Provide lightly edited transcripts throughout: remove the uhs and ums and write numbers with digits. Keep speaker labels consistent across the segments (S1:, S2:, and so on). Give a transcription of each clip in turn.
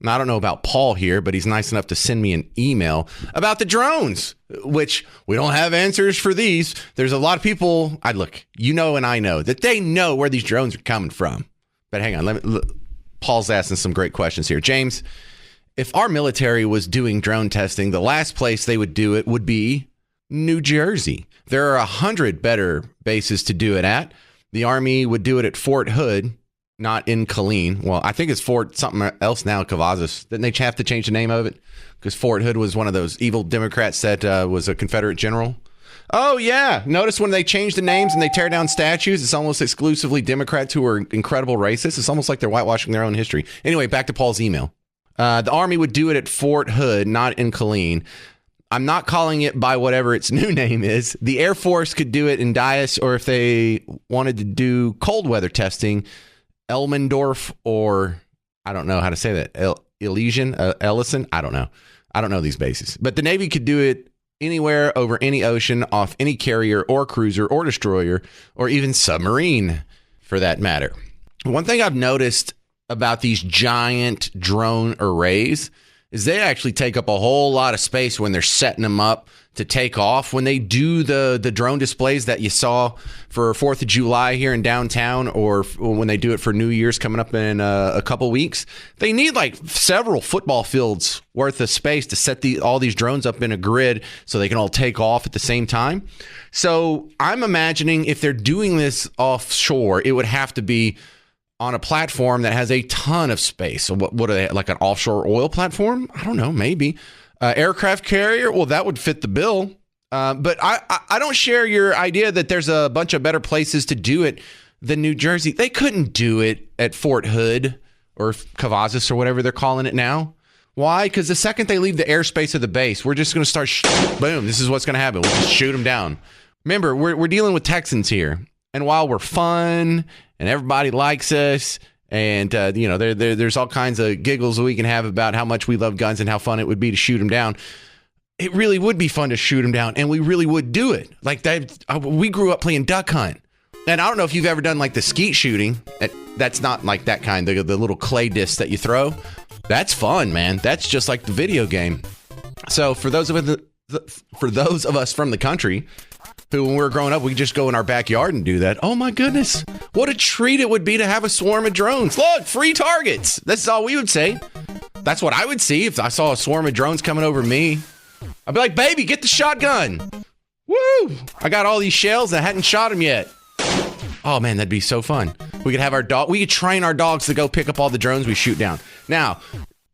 S1: I don't know about Paul here, but he's nice enough to send me an email about the drones, which we don't have answers for these. There's a lot of people, and I know that they know where these drones are coming from. But hang on, Paul's asking some great questions here. James, if our military was doing drone testing, the last place they would do it would be New Jersey. There are 100 better bases to do it at. The Army would do it at Fort Hood, not in Killeen. Well, I think it's Fort something else now, Cavazos. Didn't they have to change the name of it? Because Fort Hood was one of those evil Democrats that was a Confederate general. Oh, yeah. Notice when they change the names and they tear down statues, it's almost exclusively Democrats who are incredible racists. It's almost like they're whitewashing their own history. Anyway, back to Paul's email. The Army would do it at Fort Hood, not in Killeen. I'm not calling it by whatever its new name is. The Air Force could do it in Dias, or if they wanted to do cold weather testing, Elmendorf, or I don't know how to say that. Ellison. I don't know. I don't know these bases. But the Navy could do it anywhere over any ocean, off any carrier or cruiser or destroyer, or even submarine for that matter. One thing I've noticed about these giant drone arrays is they actually take up a whole lot of space when they're setting them up to take off. When they do the drone displays that you saw for 4th of July here in downtown, or when they do it for New Year's coming up in a couple weeks, they need like several football fields worth of space to set all these drones up in a grid so they can all take off at the same time. So I'm imagining if they're doing this offshore, it would have to be on a platform that has a ton of space. So what are they, like an offshore oil platform? I don't know, maybe. Aircraft carrier? Well, that would fit the bill. But I don't share your idea that there's a bunch of better places to do it than New Jersey. They couldn't do it at Fort Hood or Cavazos or whatever they're calling it now. Why? Because the second they leave the airspace of the base, we're just going to start, boom, this is what's going to happen. We'll just shoot them down. Remember, we're dealing with Texans here. And while we're fun and everybody likes us, and there's all kinds of giggles that we can have about how much we love guns and how fun it would be to shoot them down, it really would be fun to shoot them down, and we really would do it. Like that, we grew up playing duck hunt, and I don't know if you've ever done like the skeet shooting. That's not like that kind, the little clay discs that you throw. That's fun, man. That's just like the video game. So for those of us from the country, who, when we were growing up, we could just go in our backyard and do that. Oh my goodness, what a treat it would be to have a swarm of drones. Look, free targets. That's all we would say. That's what I would see if I saw a swarm of drones coming over me. I'd be like, baby, get the shotgun. Woo! I got all these shells and I hadn't shot them yet. Oh man, that'd be so fun. We could train our dogs to go pick up all the drones we shoot down. Now,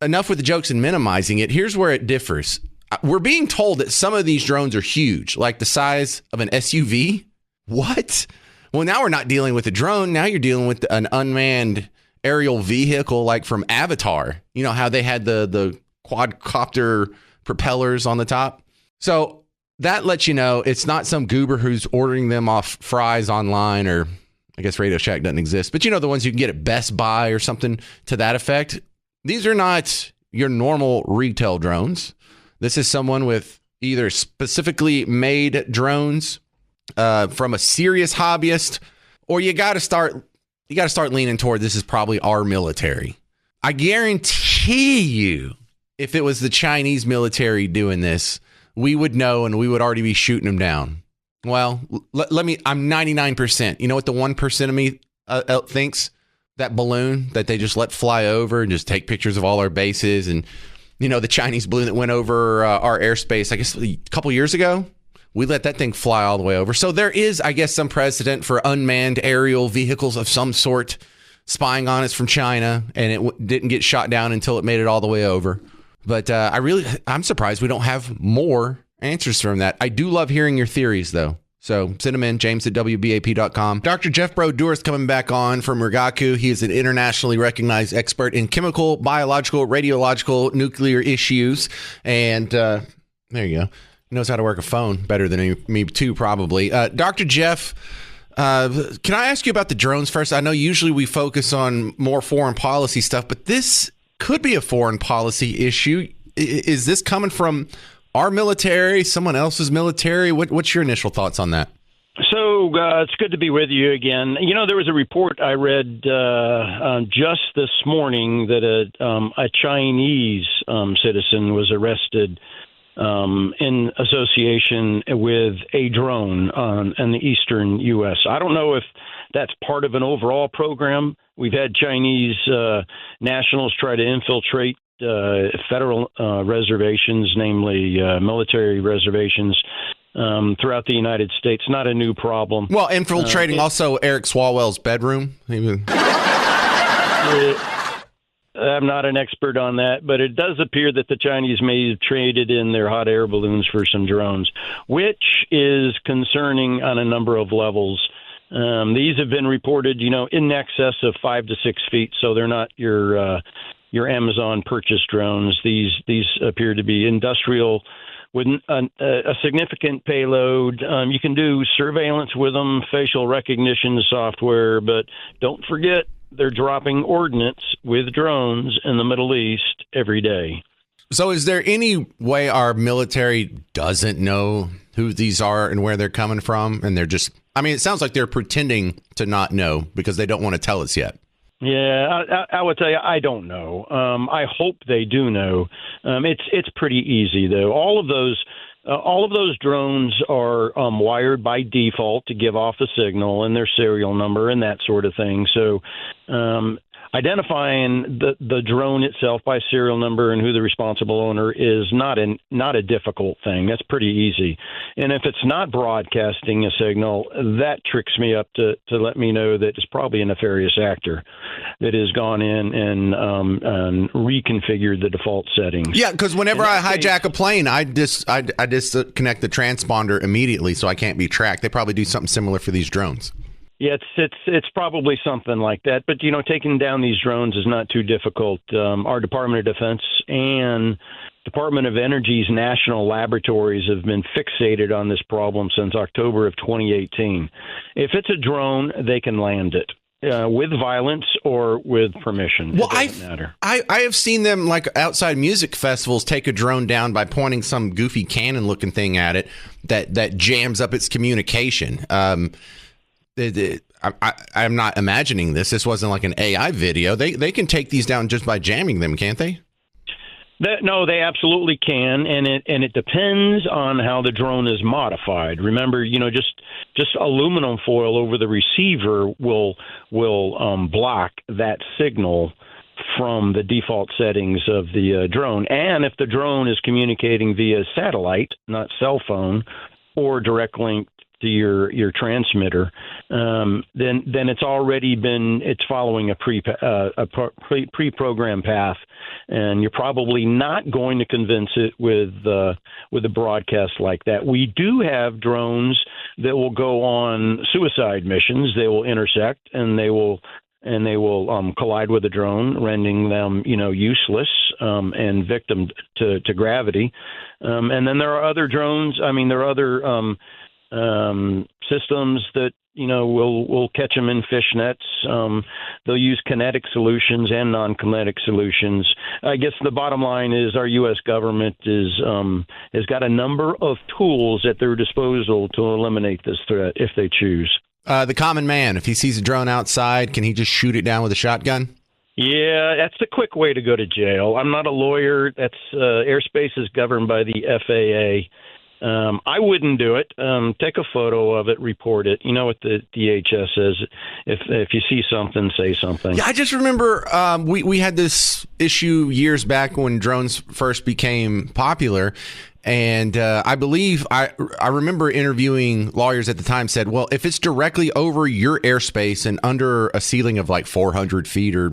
S1: enough with the jokes and minimizing it. Here's where it differs. We're being told that some of these drones are huge, like the size of an SUV. What? Well, now we're not dealing with a drone. Now you're dealing with an unmanned aerial vehicle, like from Avatar. You know how they had the quadcopter propellers on the top? So that lets you know it's not some goober who's ordering them off Fry's online, or I guess Radio Shack doesn't exist, but you know, the ones you can get at Best Buy or something to that effect. These are not your normal retail drones. This is someone with either specifically made drones from a serious hobbyist, or you got to start leaning toward this is probably our military. I guarantee you, if it was the Chinese military doing this, we would know and we would already be shooting them down. Well, I'm 99%. You know what the 1% of me thinks? That balloon that they just let fly over and just take pictures of all our bases, and you know, the Chinese balloon that went over our airspace, I guess a couple years ago, we let that thing fly all the way over. So there is, I guess, some precedent for unmanned aerial vehicles of some sort spying on us from China, and it didn't get shot down until it made it all the way over. But I'm surprised we don't have more answers from that. I do love hearing your theories, though. So send them in, james@wbap.com. Dr. Jeff Brodeur is coming back on from Rigaku. He is an internationally recognized expert in chemical, biological, radiological, nuclear issues. And there you go. He knows how to work a phone better than me too, probably. Dr. Jeff, can I ask you about the drones first? I know usually we focus on more foreign policy stuff, but this could be a foreign policy issue. Is this coming from our military, someone else's military? What's your initial thoughts on that?
S2: So it's good to be with you again. There was a report I read just this morning that a Chinese citizen was arrested in association with a drone in the eastern U.S. I don't know if that's part of an overall program. We've had Chinese nationals try to infiltrate federal reservations, namely military reservations, throughout the United States. Not a new problem.
S1: Well, infiltrating also Eric Swalwell's bedroom.
S2: I'm not an expert on that, but it does appear that the Chinese may have traded in their hot air balloons for some drones, which is concerning on a number of levels. These have been reported, in excess of 5 to 6 feet, so they're not your Amazon purchase drones. These appear to be industrial with a significant payload. You can do surveillance with them, facial recognition software, but don't forget they're dropping ordnance with drones in the Middle East every day.
S1: So is there any way our military doesn't know who these are and where they're coming from? And they're just, it sounds like they're pretending to not know because they don't want to tell us yet.
S2: Yeah, I would tell you, I don't know. I hope they do know. It's pretty easy, though. All of those drones are wired by default to give off a signal and their serial number and that sort of thing. So identifying the drone itself by serial number and who the responsible owner is not a difficult thing. That's pretty easy. And if it's not broadcasting a signal, that tricks me up to let me know that it's probably a nefarious actor that has gone in and reconfigured the default settings.
S1: Yeah, because whenever I hijack a plane, I disconnect the transponder immediately so I can't be tracked. They probably do something similar for these drones.
S2: Yeah, it's probably something like that. But, taking down these drones is not too difficult. Our Department of Defense and Department of Energy's national laboratories have been fixated on this problem since October of 2018. If it's a drone, they can land it. With violence or with permission. Well, it doesn't matter.
S1: I have seen them like outside music festivals take a drone down by pointing some goofy cannon-looking thing at it that jams up its communication. I'm not imagining this. This wasn't like an AI video. They can take these down just by jamming them, can't they?
S2: No, they absolutely can, and it depends on how the drone is modified. Remember, just aluminum foil over the receiver will block that signal from the default settings of the drone. And if the drone is communicating via satellite, not cell phone, or direct link to your transmitter, then it's following a pre-programmed path, and you're probably not going to convince it with a broadcast like that. We do have drones that will go on suicide missions. They will intersect and they will collide with a drone, rendering them useless and victim to gravity. And then there are other drones. There are other systems that will catch them in fishnets. They'll use kinetic solutions and non-kinetic solutions. I guess the bottom line is our U.S. government has got a number of tools at their disposal to eliminate this threat if they choose.
S1: The common man, if he sees a drone outside, can he just shoot it down with a shotgun?
S2: Yeah, that's the quick way to go to jail. I'm not a lawyer. That's airspace is governed by the FAA. I wouldn't do it. Take a photo of it, report it. You know what the DHS says. If you see something, say something.
S1: Yeah, I just remember we had this issue years back when drones first became popular. And I believe I remember interviewing lawyers at the time said, well, if it's directly over your airspace and under a ceiling of like 400 feet or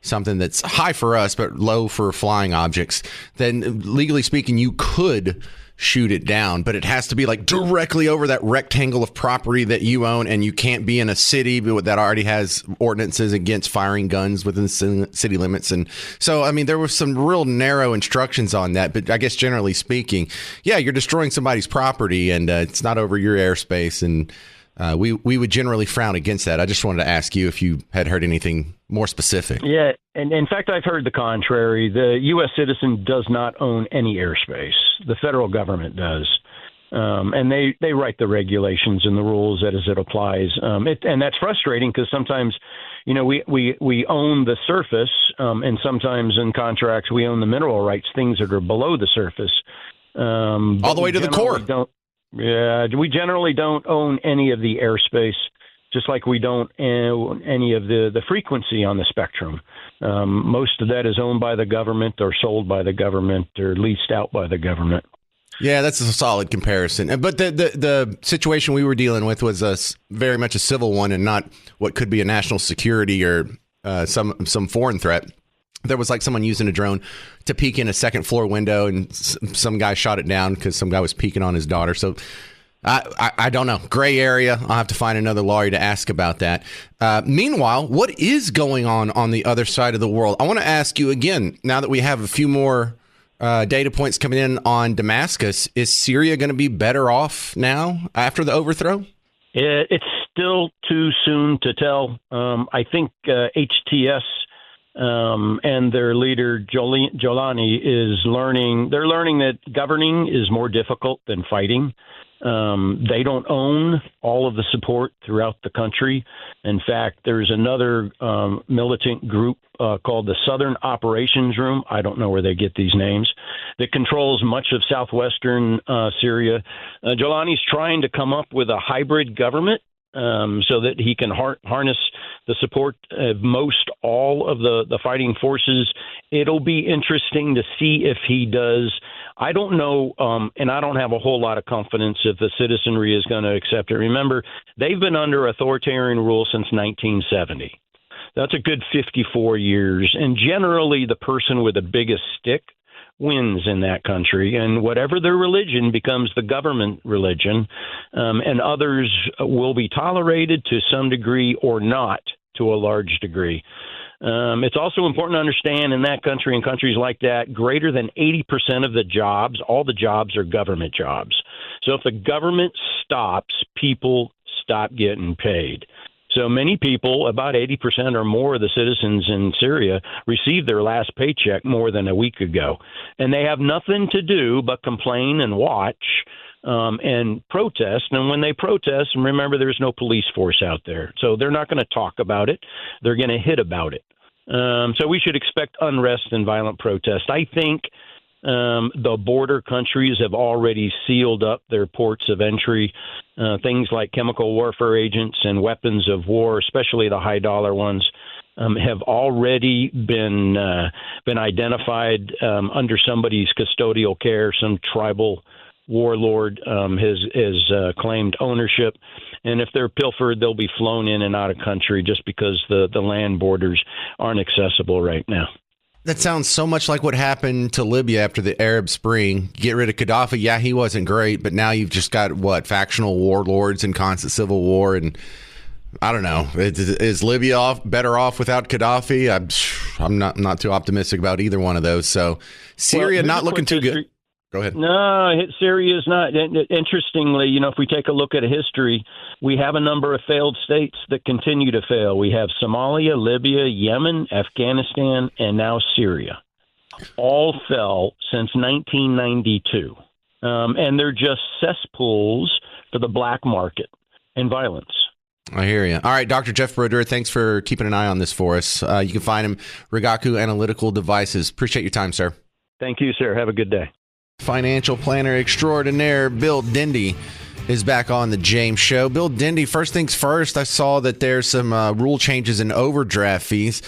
S1: something that's high for us but low for flying objects, then legally speaking, you could shoot it down, but it has to be like directly over that rectangle of property that you own, and you can't be in a city that already has ordinances against firing guns within city limits. And so, there were some real narrow instructions on that, but I guess generally speaking, yeah, you're destroying somebody's property and it's not over your airspace, and we would generally frown against that. I just wanted to ask you if you had heard anything more specific.
S2: Yeah, and in fact, I've heard the contrary. The U.S. citizen does not own any airspace. The federal government does. And they write the regulations and the rules as it applies. And that's frustrating because sometimes, we own the surface, and sometimes in contracts we own the mineral rights, things that are below the surface.
S1: All the way to the core.
S2: We generally don't own any of the airspace, just like we don't own any of the frequency on the spectrum. Most of that is owned by the government or sold by the government or leased out by the government. Yeah,
S1: that's a solid comparison. But the situation we were dealing with was very much a civil one and not what could be a national security or some foreign threat. There was like someone using a drone to peek in a second floor window, and some guy shot it down because some guy was peeking on his daughter. So I don't know. Gray area. I'll have to find another lawyer to ask about that. Meanwhile, what is going on the other side of the world? I want to ask you again, now that we have a few more data points coming in on Damascus, is Syria going to be better off now after the overthrow?
S2: It's still too soon to tell. I think HTS and their leader Jolani is learning. They're learning that governing is more difficult than fighting. They don't own all of the support throughout the country. In fact, there's another militant group called the Southern Operations Room. I don't know where they get these names. That controls much of southwestern Syria. Jolani's trying to come up with a hybrid government so that he can harness the support of most all of the fighting forces. It'll be interesting to see if he does. I don't know, and I don't have a whole lot of confidence if the citizenry is going to accept it. Remember, they've been under authoritarian rule since 1970. That's a good 54 years. And generally, the person with the biggest stick wins in that country. And whatever their religion becomes the government religion, and others will be tolerated to some degree or not to a large degree. It's also important to understand in that country and countries like that, greater than 80% of the jobs, all the jobs are government jobs. So if the government stops, people stop getting paid. So many people, about 80% or more of the citizens in Syria, received their last paycheck more than a week ago. And they have nothing to do but complain and watch and protest. And when they protest, and remember, there's no police force out there. So they're not going to talk about it. They're going to hit about it. So we should expect unrest and violent protest. I think the border countries have already sealed up their ports of entry. Things like chemical warfare agents and weapons of war, especially the high dollar ones, have already been identified under somebody's custodial care. Some tribal warlord has claimed ownership. And if they're pilfered, they'll be flown in and out of country just because the land borders aren't accessible right now.
S1: That sounds so much like what happened to Libya after the Arab Spring. Get rid of Gaddafi. Yeah, he wasn't great, but now you've just got, factional warlords and constant civil war. And I don't know. Is Libya better off without Gaddafi? I'm not too optimistic about either one of those. So Syria not looking too good. Go ahead.
S2: No, Syria is not. Interestingly, if we take a look at history, we have a number of failed states that continue to fail. We have Somalia, Libya, Yemen, Afghanistan, and now Syria. All fell since 1992. And they're just cesspools for the black market and violence.
S1: I hear you. All right, Dr. Jeff Brodeur, thanks for keeping an eye on this for us. You can find him, Rigaku Analytical Devices. Appreciate your time, sir.
S2: Thank you, sir. Have a good day.
S1: Financial planner extraordinaire Bill Dendy is back on the James Show. Bill Dendy, first things first, I saw that there's some rule changes in overdraft fees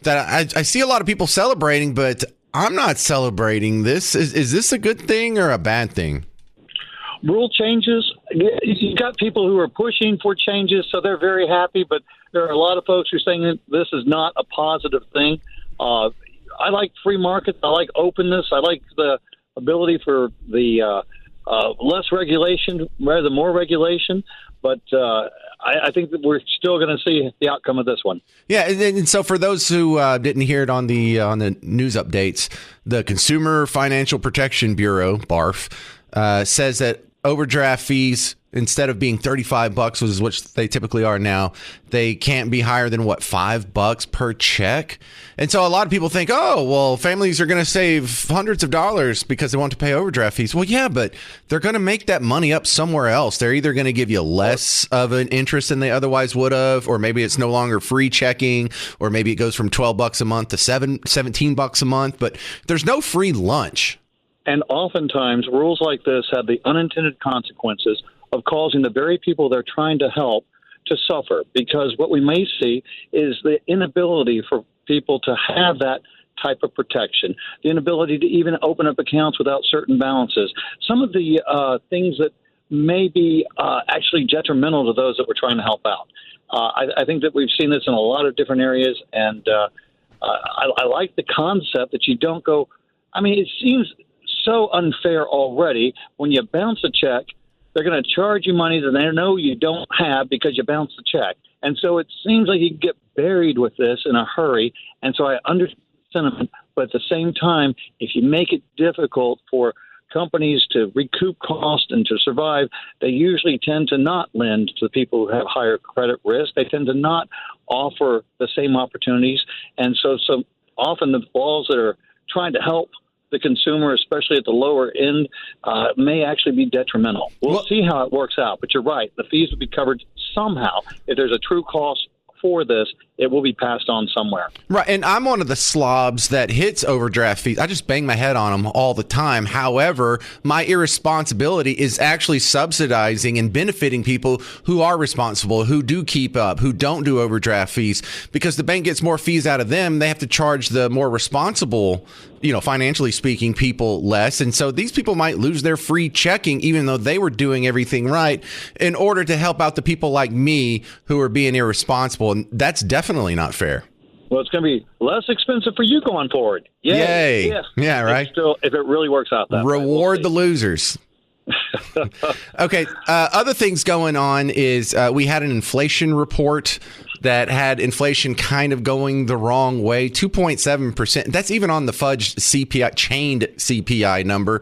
S1: that I see a lot of people celebrating, but I'm not celebrating this. Is this a good thing or a bad thing?
S3: Rule changes, you've got people who are pushing for changes, so they're very happy, but there are a lot of folks who are saying that this is not a positive thing. I like free markets. I like openness. I like the ability for the less regulation rather than more regulation. But I think that we're still going to see the outcome of this one.
S1: Yeah, and so for those who didn't hear it on the news updates, the Consumer Financial Protection Bureau, BARF, says that overdraft fees instead of being $35, which they typically are now, they can't be higher than $5 per check. And so a lot of people think, oh, well, families are going to save hundreds of dollars because they want to pay overdraft fees. Well, yeah, but they're going to make that money up somewhere else. They're either going to give you less of an interest than they otherwise would have, or maybe it's no longer free checking, or maybe it goes from $12 a month to $17 a month. But there's no free lunch.
S3: And oftentimes, rules like this have the unintended consequences of causing the very people they're trying to help to suffer, because what we may see is the inability for people to have that type of protection, the inability to even open up accounts without certain balances. Some of the things that may be actually detrimental to those that we're trying to help out. I think that we've seen this in a lot of different areas, and I like the concept that you don't go. I mean, it seems so unfair already. When you bounce a check, they're going to charge you money that they know you don't have because you bounced the check. And so it seems like you can get buried with this in a hurry. And so I understand sentiment, but at the same time, if you make it difficult for companies to recoup cost and to survive, they usually tend to not lend to people who have higher credit risk. They tend to not offer the same opportunities. And so often the laws that are trying to help the consumer, especially at the lower end, may actually be detrimental. We'll see how it works out. But you're right. The fees will be covered somehow. If there's a true cost for this, it will be passed on somewhere.
S1: Right. And I'm one of the slobs that hits overdraft fees. I just bang my head on them all the time. However, my irresponsibility is actually subsidizing and benefiting people who are responsible, who do keep up, who don't do overdraft fees, because the bank gets more fees out of them. They have to charge the more responsible, financially speaking, people less. And so these people might lose their free checking, even though they were doing everything right, in order to help out the people like me who are being irresponsible. And that's definitely not fair.
S3: Well, it's going to be less expensive for you going forward. Yay.
S1: Yay. Yeah, right.
S3: Still, if it really works out that way.
S1: Reward the losers. Okay. Other things going on is we had an inflation report that had inflation kind of going the wrong way, 2.7%. That's even on the fudged CPI, chained CPI number.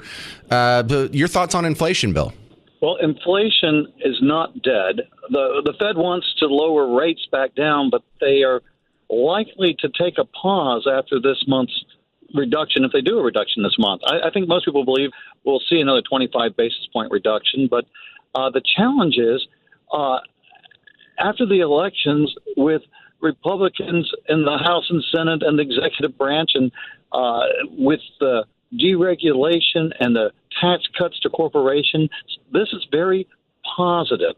S1: But your thoughts on inflation, Bill?
S3: Well, inflation is not dead. The Fed wants to lower rates back down, but they are likely to take a pause after this month's reduction, if they do a reduction this month. I think most people believe we'll see another 25 basis point reduction, but the challenge is after the elections, with Republicans in the House and Senate and the executive branch, and with the deregulation and the tax cuts to corporations, this is very positive.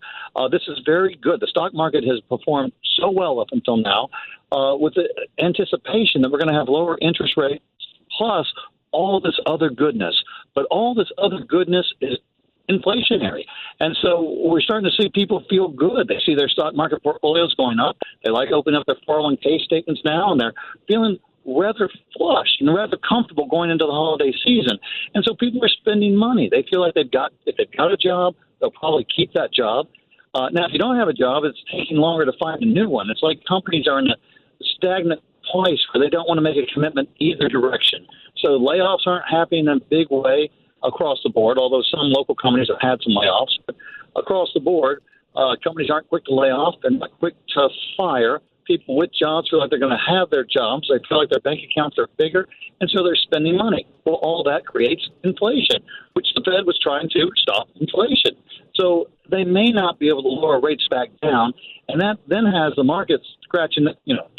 S3: This is very good. The stock market has performed so well up until now, with the anticipation that we're going to have lower interest rates, plus all this other goodness. But all this other goodness is inflationary. And so we're starting to see people feel good. They see their stock market portfolios going up. They like opening up their 401k statements now, and they're feeling rather flush and rather comfortable going into the holiday season. And so people are spending money. They feel like if they've got a job, they'll probably keep that job. Now, if you don't have a job, it's taking longer to find a new one. It's like companies are in a stagnant place where they don't want to make a commitment either direction. So layoffs aren't happening in a big way across the board, although some local companies have had some layoffs. But across the board, companies aren't quick to lay off. They're not quick to fire. People with jobs feel like they're going to have their jobs. They feel like their bank accounts are bigger, and so they're spending money. Well, all that creates inflation, which the Fed was trying to stop inflation. So they may not be able to lower rates back down, and that then has the markets scratching,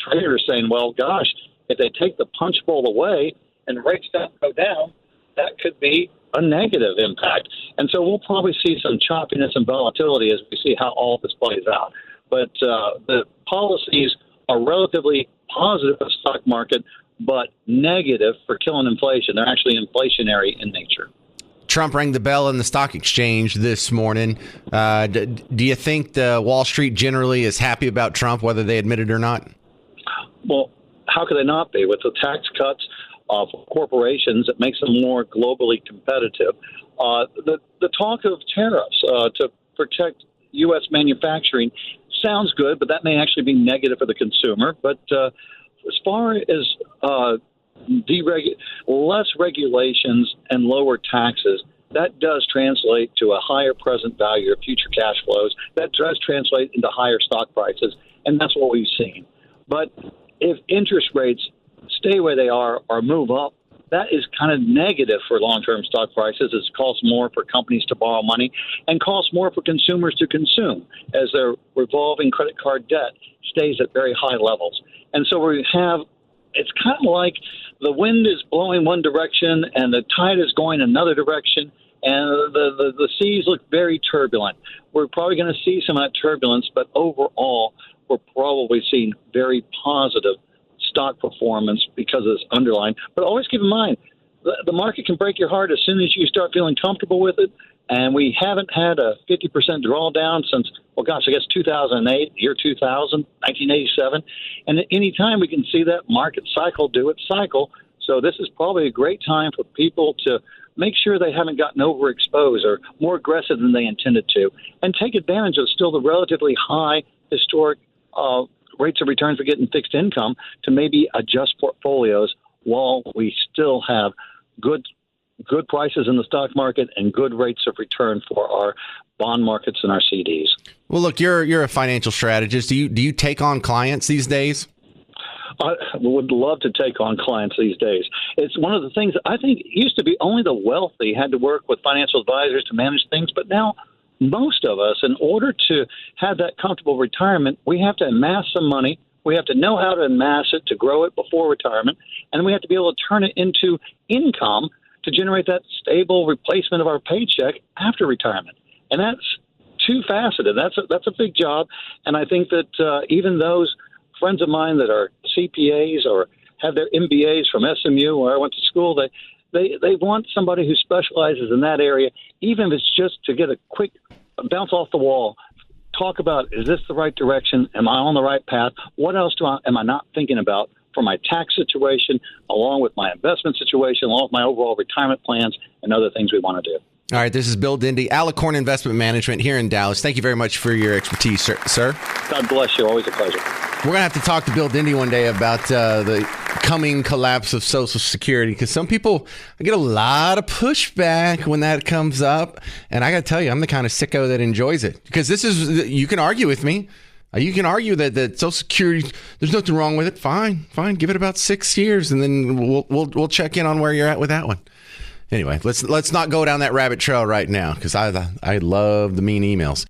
S3: traders saying, well, gosh, if they take the punch bowl away and rates don't go down, that could be a negative impact. And so we'll probably see some choppiness and volatility as we see how all this plays out. But the policies are relatively positive for the stock market, but negative for killing inflation. They're actually inflationary in nature.
S1: Trump rang the bell in the stock exchange this morning. Do you think the Wall Street generally is happy about Trump, whether they admit it or not?
S3: Well, how could they not be? With the tax cuts for corporations, it makes them more globally competitive. The talk of tariffs to protect U.S. manufacturing sounds good, but that may actually be negative for the consumer. But as far as less regulations and lower taxes, that does translate to a higher present value of future cash flows. That does translate into higher stock prices, and that's what we've seen. But if interest rates stay where they are or move up, that is kind of negative for long-term stock prices. It costs more for companies to borrow money and costs more for consumers to consume as their revolving credit card debt stays at very high levels. And so it's kind of like the wind is blowing one direction and the tide is going another direction, and the seas look very turbulent. We're probably going to see some of that turbulence, but overall, we're probably seeing very positive stock performance because of this underlying. But always keep in mind, the market can break your heart as soon as you start feeling comfortable with it. And we haven't had a 50% drawdown since, 2008, year 2000, 1987. And at any time we can see that market cycle do its cycle. So this is probably a great time for people to make sure they haven't gotten overexposed or more aggressive than they intended to, and take advantage of still the relatively high historic rates of returns we get in fixed income to maybe adjust portfolios while we still have good prices in the stock market and good rates of return for our bond markets and our CDs.
S1: Well, look, you're a financial strategist. Do you take on clients these days?
S3: I would love to take on clients these days. It's one of the things I think it used to be only the wealthy had to work with financial advisors to manage things, but now most of us, in order to have that comfortable retirement, we have to amass some money. We have to know how to amass it, to grow it before retirement, and we have to be able to turn it into income to generate that stable replacement of our paycheck after retirement. And that's two-faceted. That's a big job, and I think that even those friends of mine that are CPAs or have their MBAs from SMU, where I went to school, they want somebody who specializes in that area, even if it's just to get a quick bounce off the wall, talk about, is this the right direction? Am I on the right path? What else am I not thinking about for my tax situation, along with my investment situation, along with my overall retirement plans and other things we want to do?
S1: All right, this is Bill Dendy, Alicorn Investment Management here in Dallas. Thank you very much for your expertise, sir.
S3: God bless you. Always a pleasure.
S1: We're going to have to talk to Bill Dendy one day about the coming collapse of Social Security, because some people get a lot of pushback when that comes up. And I got to tell you, I'm the kind of sicko that enjoys it, because you can argue with me. You can argue that Social Security, there's nothing wrong with it. Fine. Give it about 6 years, and then we'll check in on where you're at with that one. Anyway, let's not go down that rabbit trail right now, because I love the mean emails.